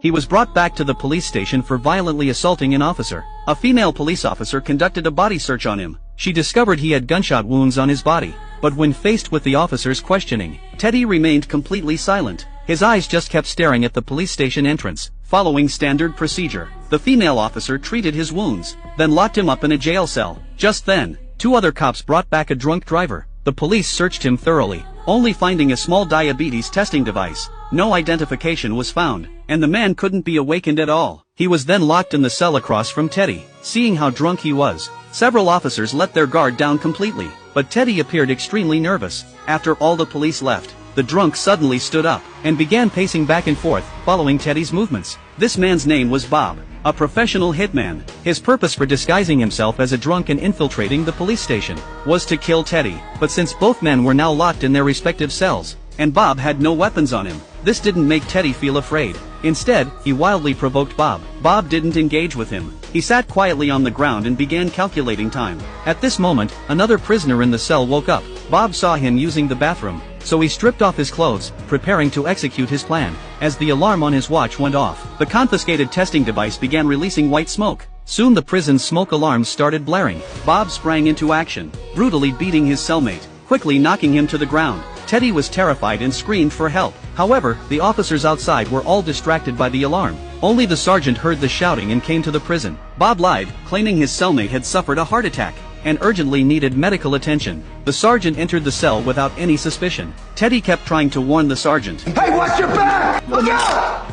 He was brought back to the police station for violently assaulting an officer. A female police officer conducted a body search on him. She discovered he had gunshot wounds on his body. But when faced with the officer's questioning, Teddy remained completely silent. His eyes just kept staring at the police station entrance. Following standard procedure, the female officer treated his wounds, then locked him up in a jail cell. Just then, 2 other cops brought back a drunk driver. The police searched him thoroughly, only finding a small diabetes testing device. No identification was found, and the man couldn't be awakened at all. He was then locked in the cell across from Teddy. Seeing how drunk he was, several officers let their guard down completely, but Teddy appeared extremely nervous. After all the police left, the drunk suddenly stood up and began pacing back and forth, following Teddy's movements. This man's name was Bob, a professional hitman. His purpose for disguising himself as a drunk and infiltrating the police station was to kill Teddy. But since both men were now locked in their respective cells, and Bob had no weapons on him, this didn't make Teddy feel afraid. Instead, he wildly provoked Bob. Bob didn't engage with him. He sat quietly on the ground and began calculating time. At this moment, another prisoner in the cell woke up. Bob saw him using the bathroom, so he stripped off his clothes, preparing to execute his plan. As the alarm on his watch went off, the confiscated testing device began releasing white smoke. Soon the prison's smoke alarms started blaring. Bob sprang into action, brutally beating his cellmate, quickly knocking him to the ground. Teddy was terrified and screamed for help. However, the officers outside were all distracted by the alarm. Only the sergeant heard the shouting and came to the prison. Bob lied, claiming his cellmate had suffered a heart attack and urgently needed medical attention. The sergeant entered the cell without any suspicion. Teddy kept trying to warn the sergeant. Hey, watch your back! Look out!